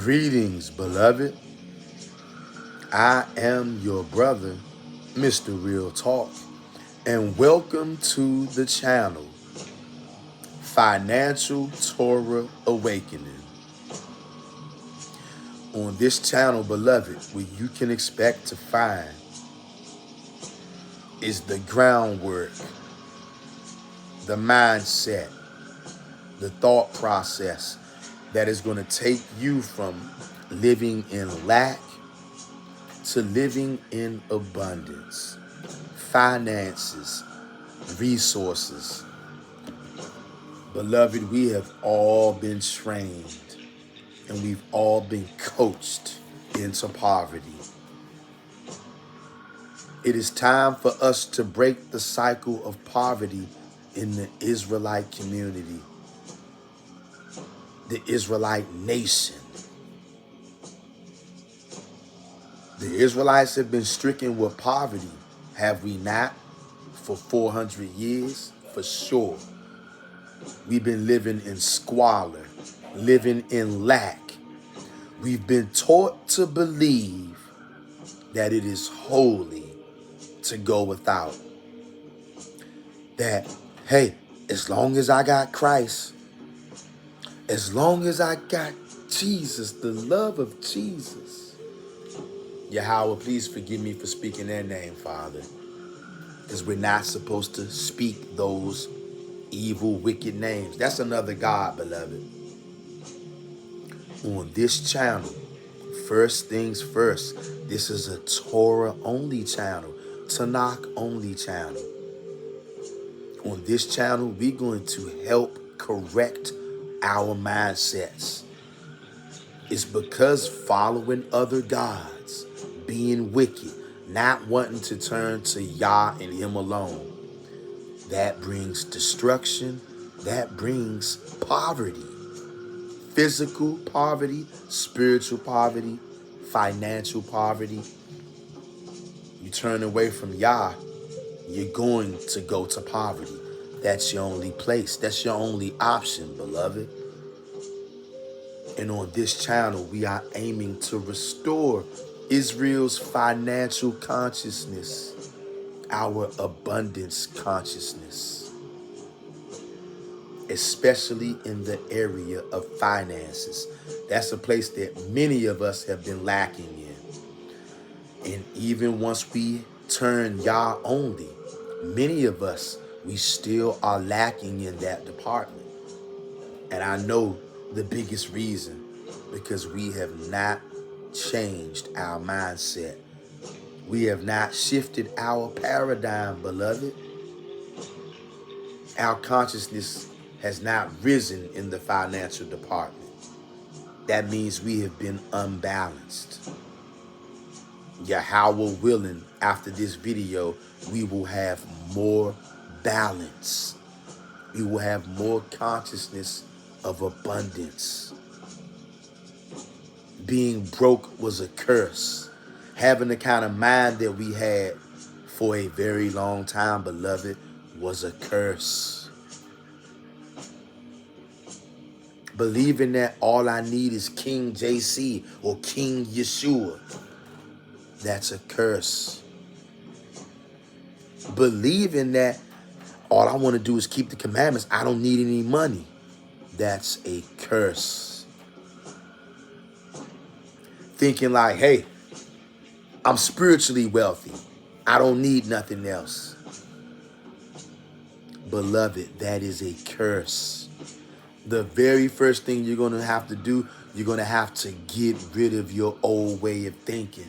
Greetings, beloved. I am your brother, Mr. Real Talk, and welcome to the channel, Financial Torah Awakening. On this channel, beloved, what you can expect to find is the groundwork, the mindset, the thought process that is going to take you from living in lack to living in abundance, finances, resources. Beloved, we have all been trained and we've all been coached into poverty. It is time for us to break the cycle of poverty in the Israelite community, the Israelite nation. The Israelites have been stricken with poverty, have we not? For 400 years, for sure. We've been living in squalor, living in lack. We've been taught to believe that it is holy to go without. That, hey, as long as I got Christ, as long as I got Jesus, the love of Jesus. Yahweh, please forgive me for speaking their name, Father, because we're not supposed to speak those evil, wicked names. That's another God, beloved. On this channel, first things first, this is a Torah-only channel, Tanakh-only channel. On this channel, we're going to help correct our mindsets. It's because following other gods, being wicked, not wanting to turn to Yah and Him alone, that brings destruction, that brings poverty. Physical poverty, spiritual poverty, financial poverty. You turn away from Yah, you're going to go to poverty. That's your only place. That's your only option, beloved. And on this channel, we are aiming to restore Israel's financial consciousness, our abundance consciousness, especially in the area of finances. That's a place that many of us have been lacking in. And even once we turn Yah only, many of us, we still are lacking in that department. And I know the biggest reason, because we have not changed our mindset. We have not shifted our paradigm, beloved. Our consciousness has not risen in the financial department. That means we have been unbalanced. Yahweh willing, after this video, we will have more balance. We will have more consciousness of abundance. Being broke was a curse. Having the kind of mind that we had for a very long time, beloved, was a curse. Believing that all I need is King JC or King Yeshua, that's a curse. Believing that all I want to do is keep the commandments, I don't need any money, that's a curse. Thinking like, hey, I'm spiritually wealthy, I don't need nothing else. Beloved, that is a curse. The very first thing you're going to have to do, you're going to have to get rid of your old way of thinking.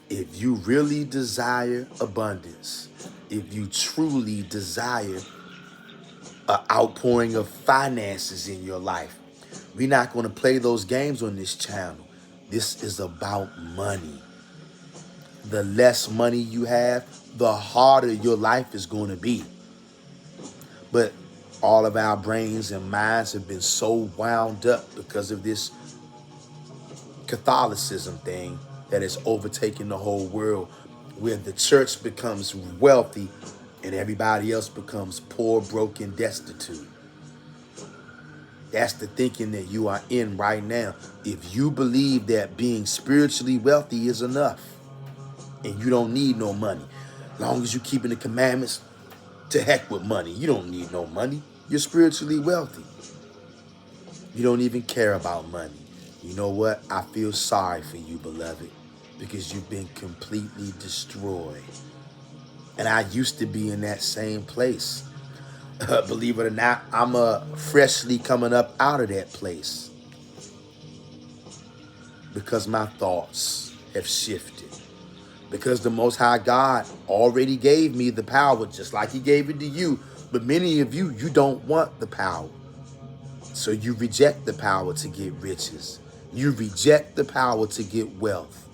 If you really desire abundance, if you truly desire an outpouring of finances in your life, we're not going to play those games on this channel. This is about money. The less money you have, the harder your life is going to be. But all of our brains and minds have been so wound up because of this Catholicism thing that has overtaken the whole world, where the church becomes wealthy and everybody else becomes poor, broken, destitute. That's the thinking that you are in right now. If you believe that being spiritually wealthy is enough and you don't need no money, long as you keeping the commandments, to heck with money. You don't need no money. You're spiritually wealthy. You don't even care about money. You know what? I feel sorry for you, beloved, because you've been completely destroyed. And I used to be in that same place. Believe it or not, I'm freshly coming up out of that place because my thoughts have shifted. Because the Most High God already gave me the power, just like he gave it to you. But many of you, you don't want the power. So you reject the power to get riches. You reject the power to get wealth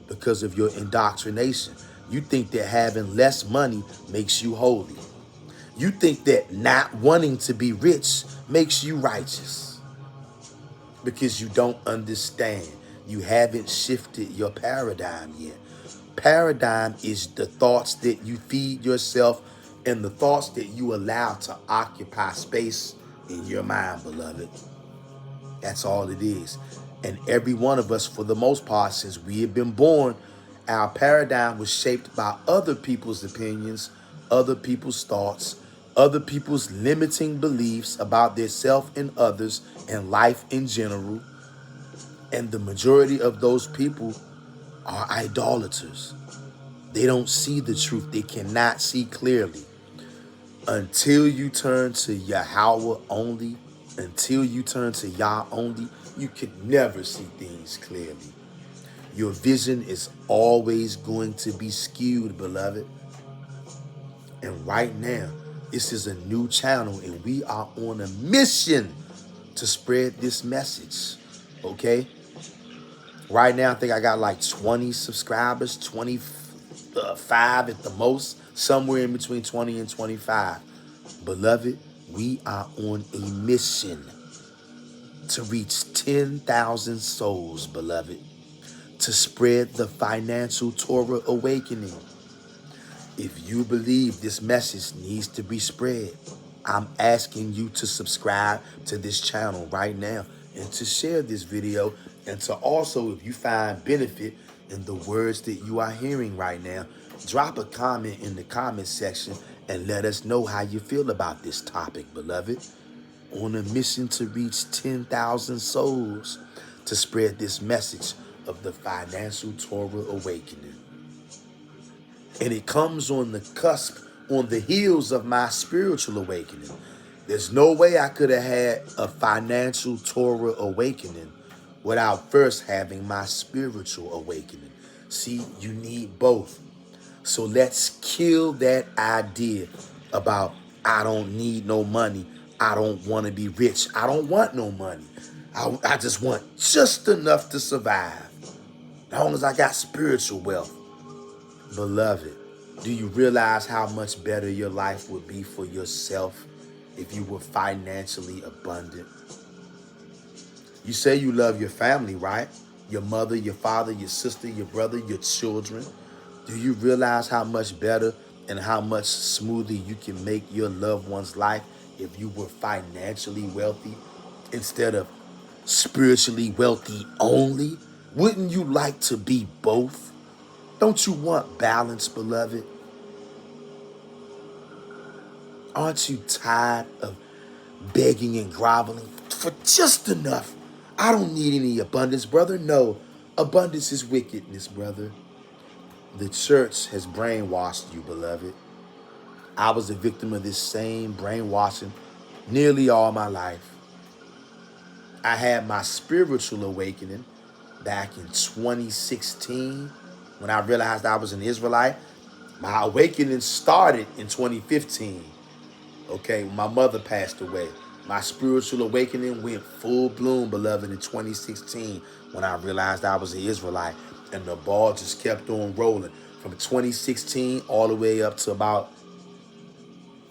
because of your indoctrination. You think that having less money makes you holy. You think that not wanting to be rich makes you righteous because you don't understand. You haven't shifted your paradigm yet. Paradigm is the thoughts that you feed yourself and the thoughts that you allow to occupy space in your mind, beloved. That's all it is. And every one of us, for the most part, since we have been born, our paradigm was shaped by other people's opinions, other people's thoughts, other people's limiting beliefs about their self and others and life in general. And the majority of those people are idolaters. They don't see the truth. They cannot see clearly. Until you turn to Yahweh only, until you turn to Yah only, you can never see things clearly. Your vision is always going to be skewed, beloved. And right now, this is a new channel and we are on a mission to spread this message, okay? Right now, I think I got like 20 subscribers, 25 at the most, somewhere in between 20 and 25. Beloved, we are on a mission to reach 10,000 souls, beloved, to spread the financial Torah awakening. If you believe this message needs to be spread, I'm asking you to subscribe to this channel right now and to share this video, and to also, if you find benefit in the words that you are hearing right now, drop a comment in the comment section and let us know how you feel about this topic, beloved. On a mission to reach 10,000 souls to spread this message of the financial Torah awakening. And it comes on the cusp, on the heels of my spiritual awakening. There's no way I could have had a financial Torah awakening without first having my spiritual awakening. See, you need both. So let's kill that idea about I don't need no money. I don't want to be rich. I don't want no money. I just want just enough to survive. As long as I got spiritual wealth. Beloved, do you realize how much better your life would be for yourself if you were financially abundant? You say you love your family, right? Your mother, your father, your sister, your brother, your children. Do you realize how much better and how much smoother you can make your loved one's life if you were financially wealthy instead of spiritually wealthy only? Wouldn't you like to be both? Don't you want balance, beloved? Aren't you tired of begging and groveling for just enough? I don't need any abundance, brother. No, abundance is wickedness, brother. The church has brainwashed you, beloved. I was a victim of this same brainwashing nearly all my life. I had my spiritual awakening back in 2016 when I realized I was an Israelite. My awakening started in 2015. Okay, my mother passed away. My spiritual awakening went full bloom, beloved, in 2016 when I realized I was an Israelite. And the ball just kept on rolling from 2016 all the way up to about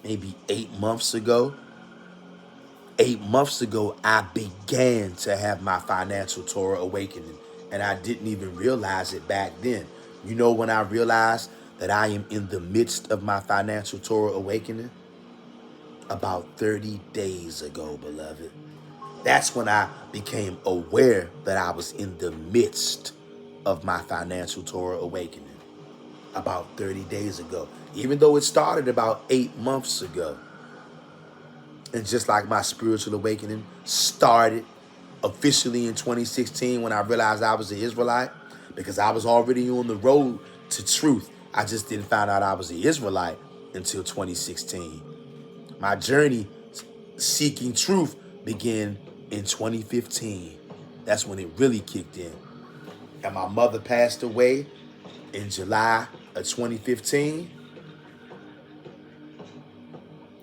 maybe 8 months ago. 8 months ago, I began to have my financial Torah awakening. And I didn't even realize it back then. You know when I realized that I am in the midst of my financial Torah awakening? About 30 days ago, beloved. That's when I became aware that I was in the midst of my financial Torah awakening about 30 days ago, even though it started about 8 months ago. And just like my spiritual awakening started officially in 2016 when I realized I was an Israelite, because I was already on the road to truth. I just didn't find out I was an Israelite until 2016. My journey seeking truth began in 2015. That's when it really kicked in. And my mother passed away in July of 2015.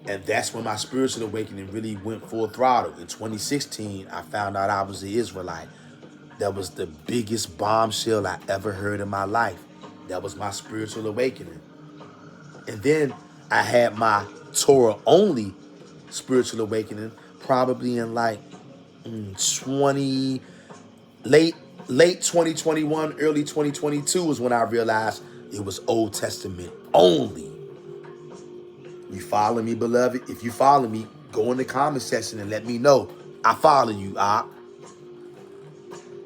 And that's when my spiritual awakening really went full throttle. In 2016, I found out I was an Israelite. That was the biggest bombshell I ever heard in my life. That was my spiritual awakening. And then I had my Torah only spiritual awakening probably in like 20 late 2021, early 2022 was when I realized it was Old Testament only. You follow me, beloved? If you follow me, go in the comment section and let me know. I follow you,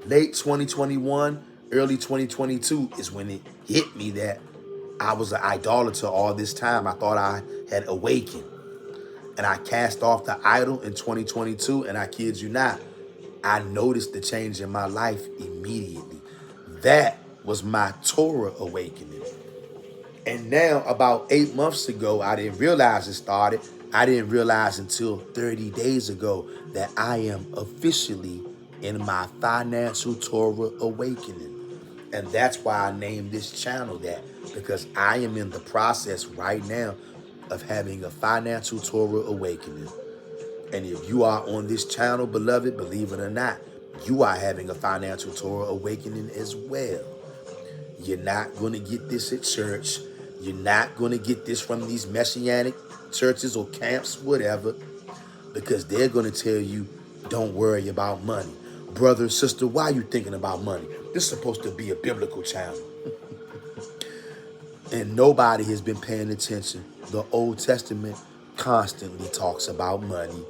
Late 2021, early 2022 is when it hit me that I was an idolater all this time. I thought I had awakened. And I cast off the idol in 2022, and I kid you not, I noticed the change in my life immediately. That was my Torah awakening. And now, about 8 months ago, I didn't realize it started. I didn't realize until 30 days ago that I am officially in my financial Torah awakening. And that's why I named this channel that, because I am in the process right now of having a financial Torah awakening. And if you are on this channel, beloved, believe it or not, you are having a financial Torah awakening as well. You're not going to get this at church. You're not going to get this from these messianic churches or camps, whatever, because they're going to tell you, don't worry about money. Brother, sister, why are you thinking about money? This is supposed to be a biblical channel. And nobody has been paying attention. The Old Testament constantly talks about money,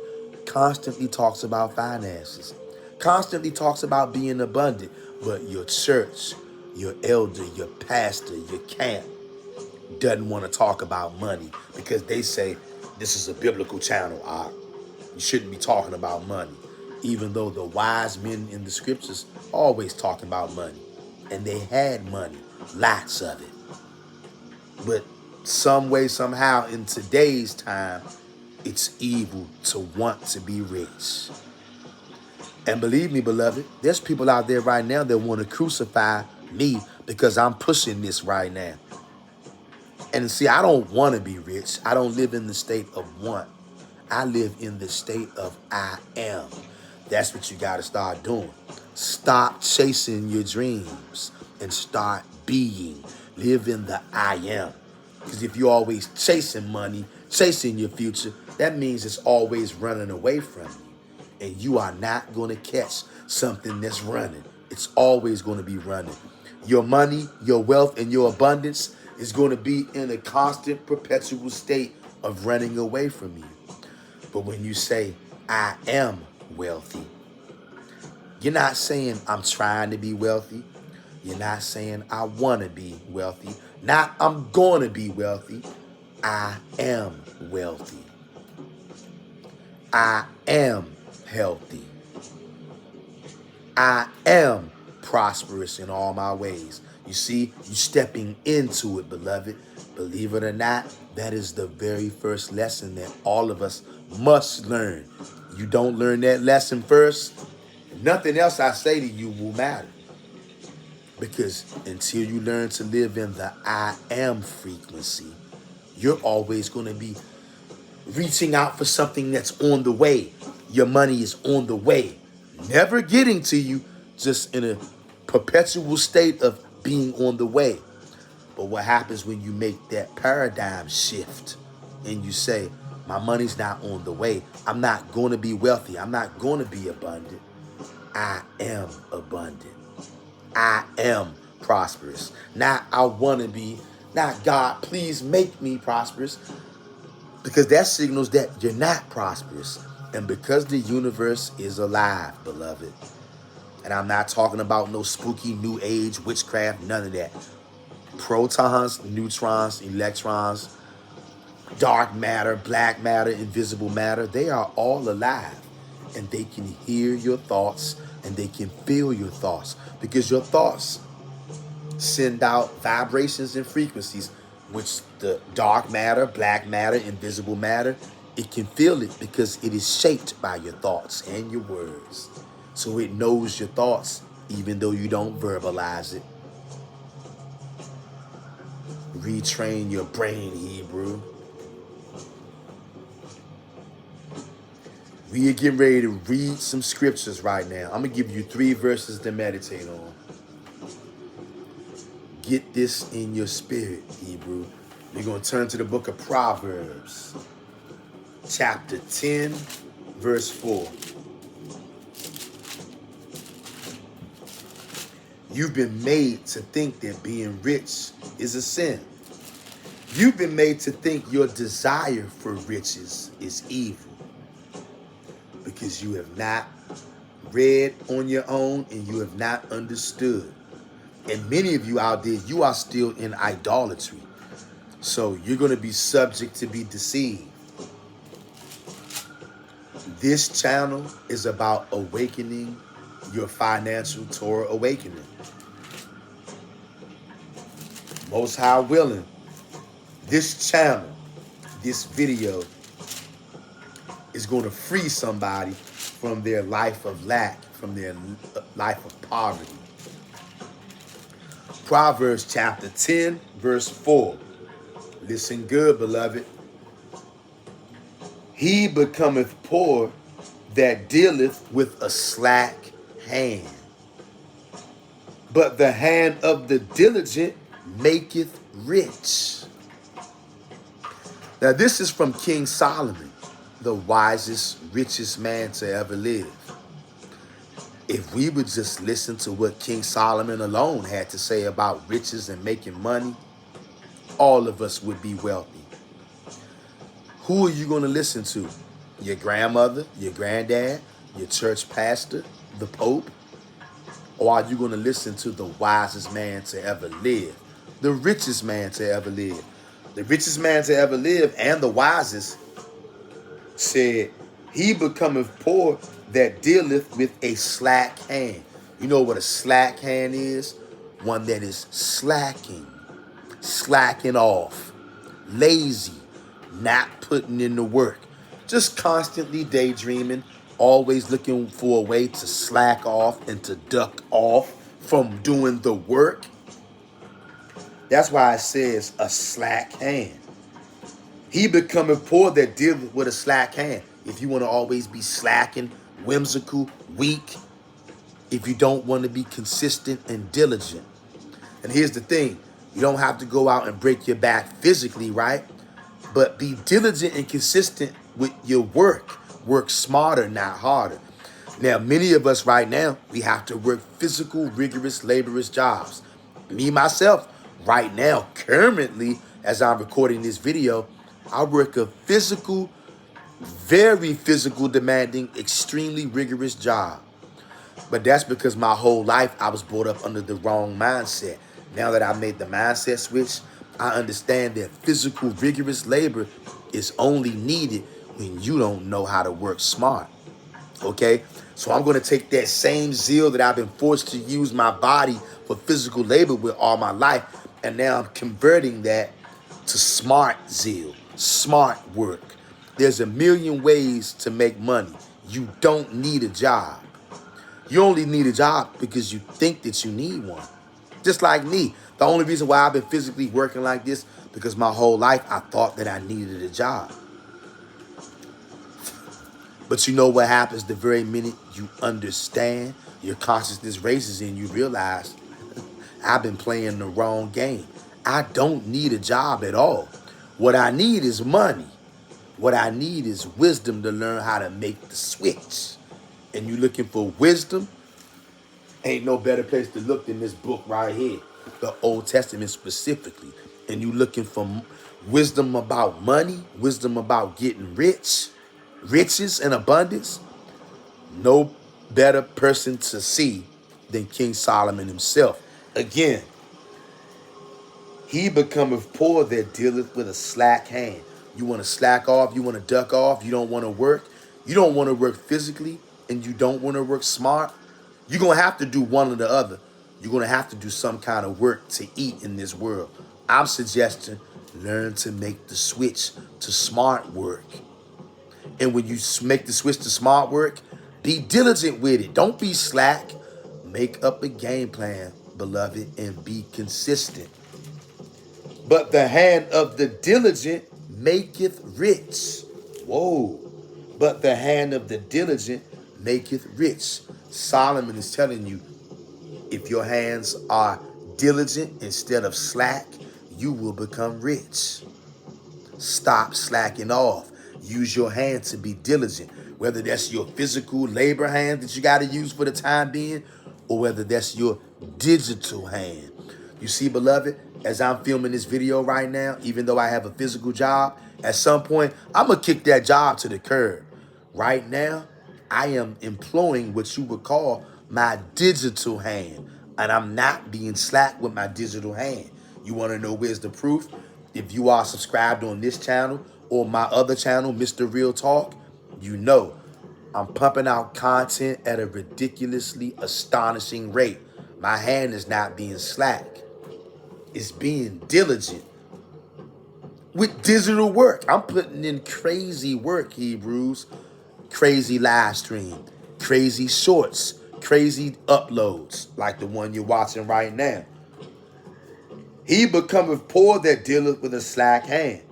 constantly talks about finances, constantly talks about being abundant. But your church, your elder, your pastor, your camp doesn't want to talk about money because they say this is a biblical channel. You shouldn't be talking about money. Even though the wise men in the scriptures always talking about money. And they had money, lots of it. But some way, somehow, in today's time, it's evil to want to be rich. And believe me, beloved, there's people out there right now that want to crucify me because I'm pushing this right now. And see, I don't want to be rich. I don't live in the state of want. I live in the state of I am. That's what you got to start doing. Stop chasing your dreams and start being. Live in the I am. Because if you're always chasing money, chasing your future, that means it's always running away from you. And you are not going to catch something that's running. It's always going to be running. Your money, your wealth, and your abundance is going to be in a constant, perpetual state of running away from you. But when you say, I am wealthy, you're not saying I'm trying to be wealthy. You're not saying I want to be wealthy. Not I'm going to be wealthy. I am wealthy. I am healthy. I am prosperous in all my ways. You see, you're stepping into it, beloved. Believe it or not, that is the very first lesson that all of us must learn. You don't learn that lesson first, nothing else I say to you will matter. Because until you learn to live in the I am frequency, you're always going to be reaching out for something that's on the way. Your money is on the way, never getting to you, just in a perpetual state of being on the way. But what happens when you make that paradigm shift and you say, my money's not on the way. I'm not going to be wealthy. I'm not going to be abundant. I am abundant. I am prosperous. Not I want to be, not God, please make me prosperous. Because that signals that you're not prosperous. And because the universe is alive, beloved, and I'm not talking about no spooky new age witchcraft, none of that. Protons, neutrons, electrons, dark matter, black matter, invisible matter, they are all alive. And they can hear your thoughts and they can feel your thoughts, because your thoughts send out vibrations and frequencies, which the dark matter, black matter, invisible matter, it can feel it because it is shaped by your thoughts and your words. So it knows your thoughts even though you don't verbalize it. Retrain your brain, Hebrew. We are getting ready to read some scriptures right now. I'm going to give you 3 verses to meditate on. Get this in your spirit, Hebrew. We're going to turn to the book of Proverbs, chapter 10, verse 4. You've been made to think that being rich is a sin. You've been made to think your desire for riches is evil, because you have not read on your own and you have not understood. And many of you out there, you are still in idolatry. So you're going to be subject to be deceived. This channel is about awakening your financial Torah awakening. Most High willing, this channel, this video is going to free somebody from their life of lack, from their life of poverty. Proverbs chapter 10, verse 4. Listen good, beloved. He becometh poor that dealeth with a slack hand, but the hand of the diligent maketh rich. Now this is from King Solomon, the wisest, richest man to ever live. If we would just listen to what King Solomon alone had to say about riches and making money, all of us would be wealthy. Who are you going to listen to? Your grandmother, your granddad, your church pastor, the Pope? Or are you going to listen to the wisest man to ever live? The richest man to ever live? The richest man to ever live and the wisest said, he becometh poor that dealeth with a slack hand. You know what a slack hand is? One that is slacking off, lazy, not putting in the work, just constantly daydreaming, always looking for a way to slack off and to duck off from doing the work. That's why it says a slack hand. He becometh poor that dealeth with a slack hand. If you want to always be slacking, whimsical, weak, if you don't want to be consistent and diligent. And here's the thing, you don't have to go out and break your back physically, right? But be diligent and consistent with your work. Work smarter, not harder. Now, many of us right now, we have to work physical, rigorous, laborious jobs. Me, myself, right now, currently, as I'm recording this video, I work a physical, very physical, demanding, extremely rigorous job. But that's because my whole life I was brought up under the wrong mindset. Now that I made the mindset switch, I understand that physical, rigorous labor is only needed when you don't know how to work smart. Okay? So I'm going to take that same zeal that I've been forced to use my body for physical labor with all my life, and now I'm converting that to smart zeal, smart work. There's a million ways to make money. You don't need a job. You only need a job because you think that you need one. Just like me. The only reason why I've been physically working like this, because my whole life I thought that I needed a job. But you know what happens the very minute you understand, your consciousness raises and you realize, I've been playing the wrong game. I don't need a job at all. What I need is money. What I need is wisdom to learn how to make the switch. And you looking for wisdom? Ain't no better place to look than this book right here, the Old Testament specifically. And you looking for wisdom about money, wisdom about getting rich? riches and abundance, no better person to see than King Solomon himself. Again, he becometh poor that dealeth with a slack hand. You want to slack off, you want to duck off, you don't want to work, you don't want to work physically, and you don't want to work smart. You're going to have to do one or the other. You're going to have to do some kind of work to eat in this world. I'm suggesting learn to make the switch to smart work. And when you make the switch to smart work, be diligent with it. Don't be slack. Make up a game plan, beloved, and be consistent. But the hand of the diligent maketh rich. Whoa. But the hand of the diligent maketh rich. Solomon is telling you, if your hands are diligent instead of slack, you will become rich. Stop slacking off. Use your hand to be diligent. Whether that's your physical labor hand that you got to use for the time being, or whether that's your digital hand. You see, beloved, as I'm filming this video right now, even though I have a physical job, at some point, I'm going to kick that job to the curb. Right now, I am employing what you would call my digital hand, and I'm not being slack with my digital hand. You want to know where's the proof? If you are subscribed on this channel or my other channel, Mr. Real Talk, you know I'm pumping out content at a ridiculously astonishing rate. My hand is not being slack. It's being diligent. With digital work, I'm putting in crazy work, Hebrews. Crazy live stream, crazy shorts, crazy uploads, like the one you're watching right now. He becometh poor that dealeth with a slack hand,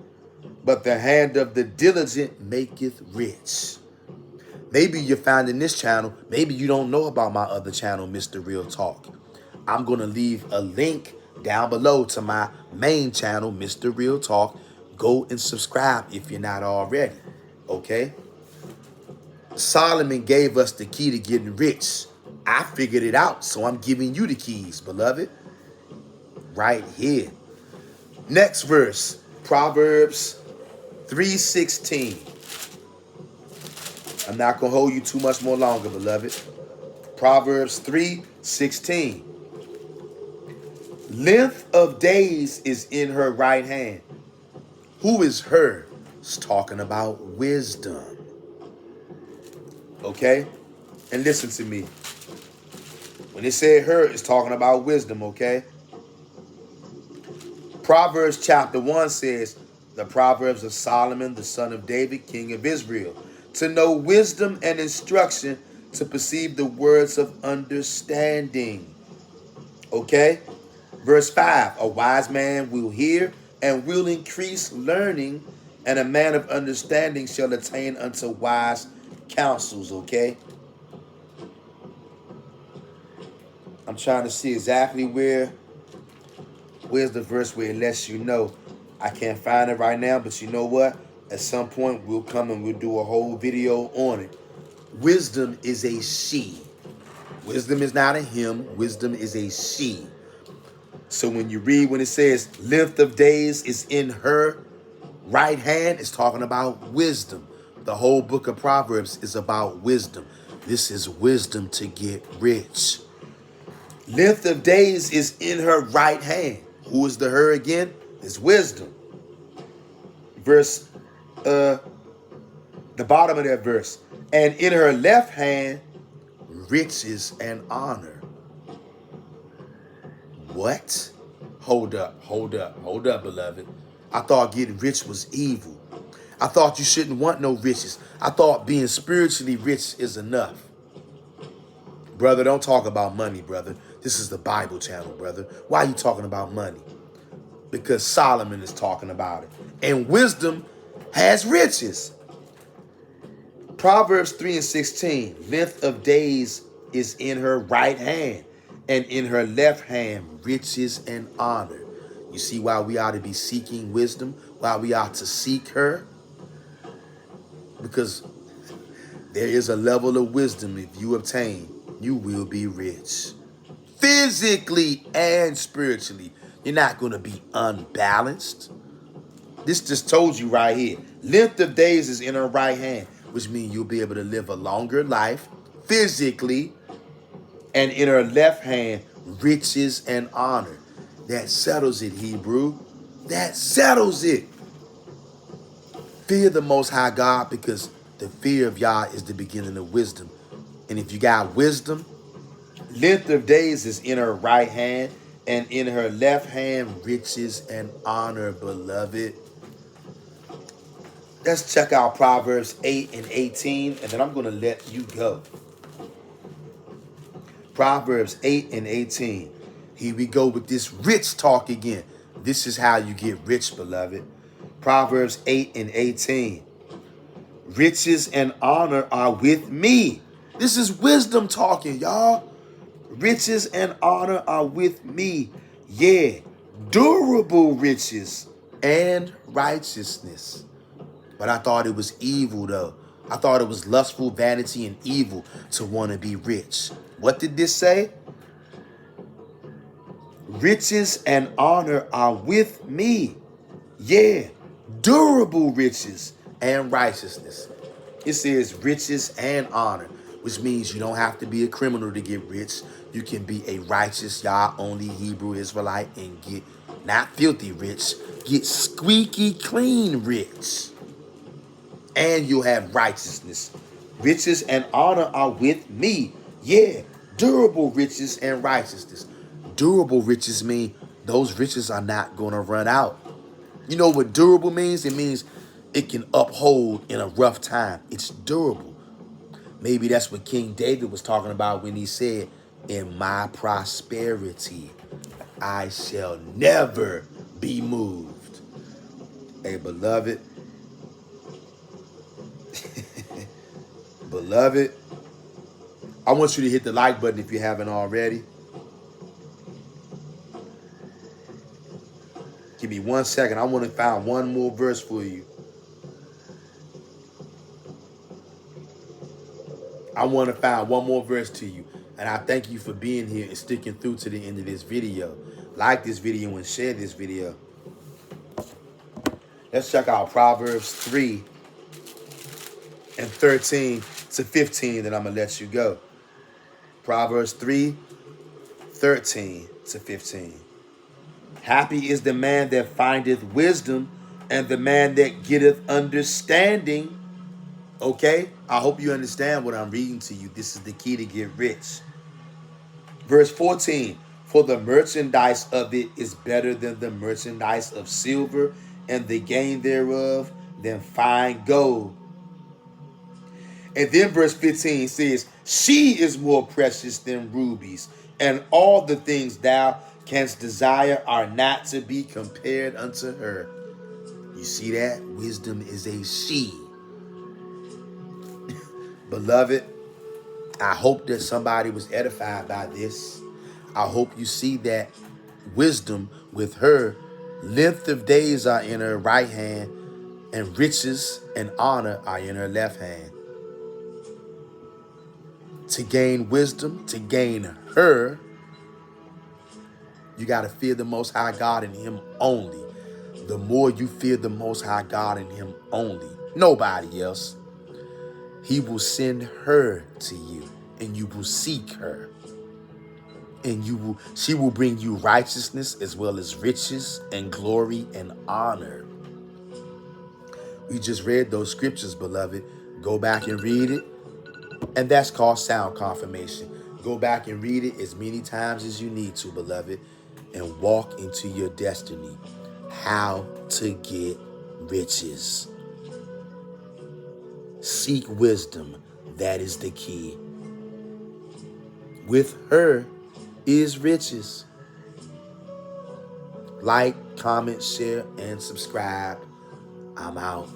but the hand of the diligent maketh rich. Maybe you're finding this channel. Maybe you don't know about my other channel, Mr. Real Talk. I'm going to leave a link down below to my main channel, Mr. Real Talk. Go and subscribe if you're not already, okay? Solomon gave us the key to getting rich. I figured it out, so I'm giving you the keys, beloved. Right here. Next verse, Proverbs 3:16. I'm not going to hold you too much more longer, beloved. Proverbs 3:16. Length of days is in her right hand. Who is her? It's talking about wisdom. Okay? And listen to me. When it said her, it's talking about wisdom, okay? Proverbs chapter 1 says, the Proverbs of Solomon, the son of David, king of Israel, to know wisdom and instruction, to perceive the words of understanding. Okay? Verse 5, a wise man will hear and will increase learning, and a man of understanding shall attain unto wise counsels, okay? I'm trying to see exactly where's the verse where it lets you know. I can't find it right now, but you know what? At some point, we'll come and we'll do a whole video on it. Wisdom is a she. Wisdom is not a him. Wisdom is a she. So when you read, when it says length of days is in her right hand, it's talking about wisdom. The whole book of Proverbs is about wisdom. This is wisdom to get rich. Length of days is in her right hand. Who is the her again? It's wisdom. Verse, the bottom of that verse. And in her left hand, riches and honor. What? Hold up, beloved. I thought getting rich was evil. I thought you shouldn't want no riches. I thought being spiritually rich is enough. Brother, don't talk about money, brother. This is the Bible channel, brother. Why are you talking about money? Because Solomon is talking about it. And wisdom has riches. Proverbs 3:16. Length of days is in her right hand, and in her left hand riches and honor. You see why we ought to be seeking wisdom? Why we ought to seek her? Because there is a level of wisdom if you obtain, you will be rich. Physically and spiritually. You're not going to be unbalanced. This just told you right here. Length of days is in her right hand. which means you'll be able to live a longer life physically. And in her left hand, riches and honor. That settles it, Hebrew. That settles it. Fear the Most High God, because the fear of Yah is the beginning of wisdom. And if you got wisdom, length of days is in her right hand, and in her left hand, riches and honor, beloved. Let's check out Proverbs 8 and 18, and then I'm going to let you go. Proverbs 8 and 18. Here we go with this rich talk again. This is how you get rich, beloved. Proverbs 8 and 18. Riches and honor are with me. This is wisdom talking, y'all. Riches and honor are with me. Yeah, durable riches and righteousness. But I thought it was evil, though. I thought it was lustful, vanity, and evil to want to be rich. What did this say? Riches and honor are with me. Yeah, durable riches and righteousness. It says riches and honor, which means you don't have to be a criminal to get rich. You can be a righteous, Yah only Hebrew Israelite and get not filthy rich, get squeaky clean rich. And you'll have righteousness. Riches and honor are with me. Yeah, durable riches and righteousness. Durable riches mean those riches are not going to run out. You know what durable means? It means it can uphold in a rough time. It's durable. Maybe that's what King David was talking about when he said, in my prosperity, I shall never be moved. Hey, beloved. Beloved, I want you to hit the like button if you haven't already. Give me 1 second. I want to find one more verse for you. I want to find one more verse to you. And I thank you for being here and sticking through to the end of this video. Like this video and share this video. Let's check out Proverbs 3 and 13 to 15, then I'm going to let you go. Proverbs 3, 13 to 15. Happy is the man that findeth wisdom, and the man that getteth understanding. Okay? I hope you understand what I'm reading to you. This is the key to get rich. Verse 14. For the merchandise of it is better than the merchandise of silver, and the gain thereof than fine gold. And then verse 15 says, she is more precious than rubies, and all the things thou canst desire are not to be compared unto her. You see that? Wisdom is a she. Beloved, I hope that somebody was edified by this. I hope you see that wisdom with her, length of days are in her right hand, and riches and honor are in her left hand. To gain wisdom, to gain her, you got to fear the Most High God and him only. The more you fear the Most High God and him only, nobody else, he will send her to you, and you will seek her. And she will bring you righteousness as well as riches and glory and honor. We just read those scriptures, beloved. Go back and read it. And that's called sound confirmation. Go back and read it as many times as you need to, beloved, and walk into your destiny. How to get riches. Seek wisdom. That is the key. With her is riches. Like, comment, share, and subscribe. I'm out.